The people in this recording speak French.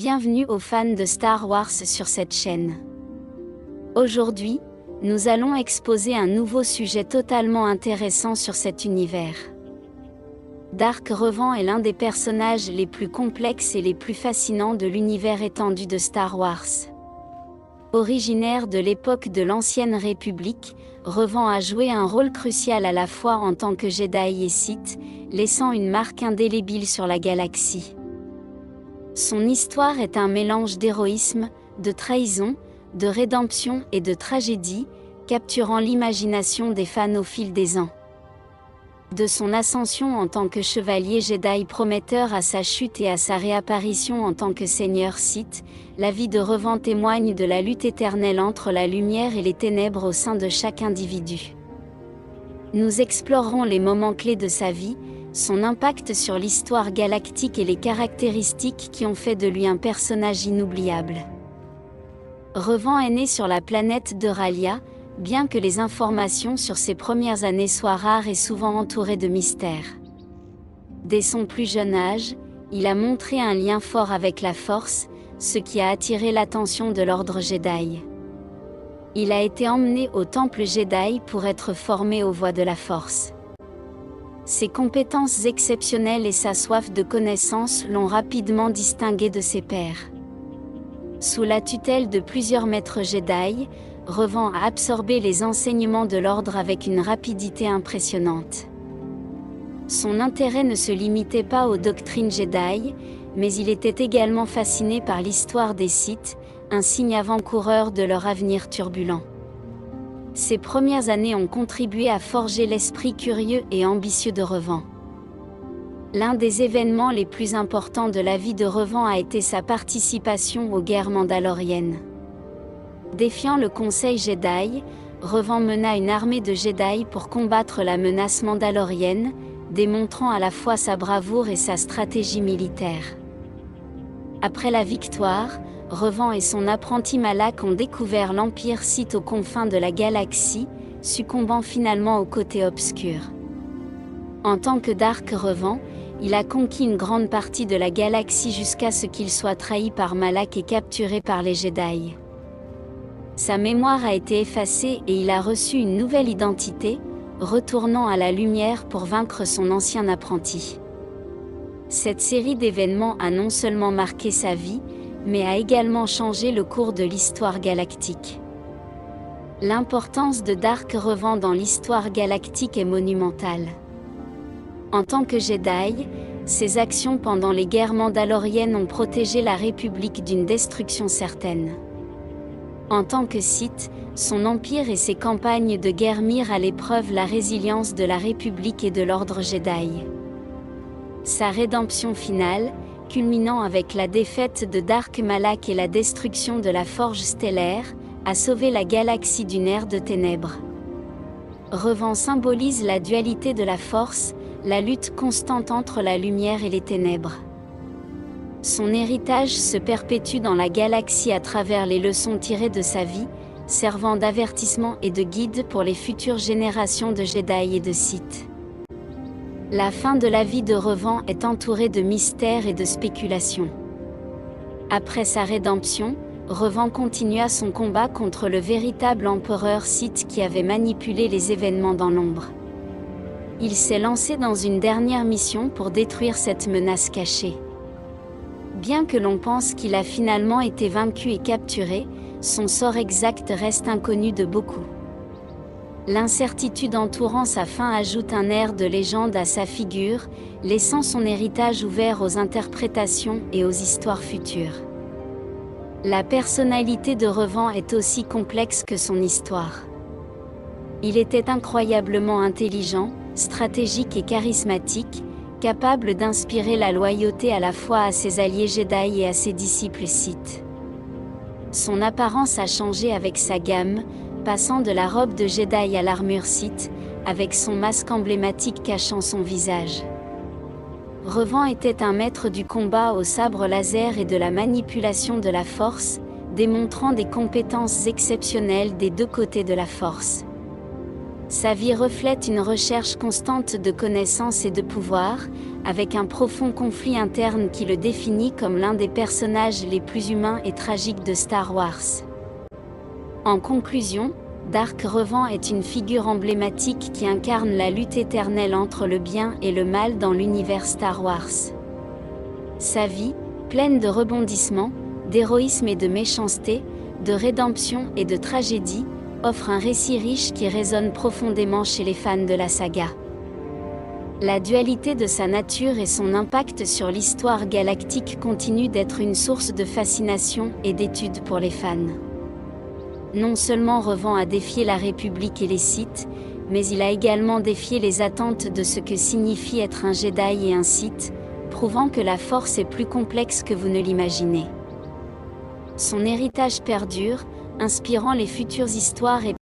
Bienvenue aux fans de Star Wars sur cette chaîne. Aujourd'hui, nous allons exposer un nouveau sujet totalement intéressant sur cet univers. Dark Revan est l'un des personnages les plus complexes et les plus fascinants de l'univers étendu de Star Wars. Originaire de l'époque de l'Ancienne République, Revan a joué un rôle crucial à la fois en tant que Jedi et Sith, laissant une marque indélébile sur la galaxie. Son histoire est un mélange d'héroïsme, de trahison, de rédemption et de tragédie, capturant l'imagination des fans au fil des ans. De son ascension en tant que chevalier Jedi prometteur à sa chute et à sa réapparition en tant que seigneur Sith, la vie de Revan témoigne de la lutte éternelle entre la lumière et les ténèbres au sein de chaque individu. Nous explorerons les moments clés de sa vie, son impact sur l'histoire galactique et les caractéristiques qui ont fait de lui un personnage inoubliable. Revan est né sur la planète d'Euralia, bien que les informations sur ses premières années soient rares et souvent entourées de mystères. Dès son plus jeune âge, il a montré un lien fort avec la Force, ce qui a attiré l'attention de l'Ordre Jedi. Il a été emmené au Temple Jedi pour être formé aux voies de la Force. Ses compétences exceptionnelles et sa soif de connaissance l'ont rapidement distingué de ses pairs. Sous la tutelle de plusieurs maîtres Jedi, Revan a absorbé les enseignements de l'ordre avec une rapidité impressionnante. Son intérêt ne se limitait pas aux doctrines Jedi, mais il était également fasciné par l'histoire des Sith, un signe avant-coureur de leur avenir turbulent. Ces premières années ont contribué à forger l'esprit curieux et ambitieux de Revan. L'un des événements les plus importants de la vie de Revan a été sa participation aux guerres mandaloriennes. Défiant le Conseil Jedi, Revan mena une armée de Jedi pour combattre la menace mandalorienne, démontrant à la fois sa bravoure et sa stratégie militaire. Après la victoire, Revan et son apprenti Malak ont découvert l'Empire Sith aux confins de la galaxie, succombant finalement au côté obscur. En tant que Dark Revan, il a conquis une grande partie de la galaxie jusqu'à ce qu'il soit trahi par Malak et capturé par les Jedi. Sa mémoire a été effacée et il a reçu une nouvelle identité, retournant à la lumière pour vaincre son ancien apprenti. Cette série d'événements a non seulement marqué sa vie, mais a également changé le cours de l'histoire galactique. L'importance de Dark Revan dans l'histoire galactique est monumentale. En tant que Jedi, ses actions pendant les guerres mandaloriennes ont protégé la République d'une destruction certaine. En tant que Sith, son empire et ses campagnes de guerre mirent à l'épreuve la résilience de la République et de l'Ordre Jedi. Sa rédemption finale, culminant avec la défaite de Dark Malak et la destruction de la Forge stellaire, a sauvé la galaxie d'une ère de ténèbres. Revan symbolise la dualité de la Force, la lutte constante entre la lumière et les ténèbres. Son héritage se perpétue dans la galaxie à travers les leçons tirées de sa vie, servant d'avertissement et de guide pour les futures générations de Jedi et de Sith. La fin de la vie de Revan est entourée de mystères et de spéculations. Après sa rédemption, Revan continua son combat contre le véritable empereur Sith qui avait manipulé les événements dans l'ombre. Il s'est lancé dans une dernière mission pour détruire cette menace cachée. Bien que l'on pense qu'il a finalement été vaincu et capturé, son sort exact reste inconnu de beaucoup. L'incertitude entourant sa fin ajoute un air de légende à sa figure, laissant son héritage ouvert aux interprétations et aux histoires futures. La personnalité de Revan est aussi complexe que son histoire. Il était incroyablement intelligent, stratégique et charismatique, capable d'inspirer la loyauté à la fois à ses alliés Jedi et à ses disciples Sith. Son apparence a changé avec sa gamme, passant de la robe de Jedi à l'armure Sith, avec son masque emblématique cachant son visage. Revan était un maître du combat au sabre laser et de la manipulation de la Force, démontrant des compétences exceptionnelles des deux côtés de la Force. Sa vie reflète une recherche constante de connaissances et de pouvoir, avec un profond conflit interne qui le définit comme l'un des personnages les plus humains et tragiques de Star Wars. En conclusion, Dark Revan est une figure emblématique qui incarne la lutte éternelle entre le bien et le mal dans l'univers Star Wars. Sa vie, pleine de rebondissements, d'héroïsme et de méchanceté, de rédemption et de tragédie, offre un récit riche qui résonne profondément chez les fans de la saga. La dualité de sa nature et son impact sur l'histoire galactique continuent d'être une source de fascination et d'étude pour les fans. Non seulement Revan a défié la République et les Sith, mais il a également défié les attentes de ce que signifie être un Jedi et un Sith, prouvant que la Force est plus complexe que vous ne l'imaginez. Son héritage perdure, inspirant les futures histoires et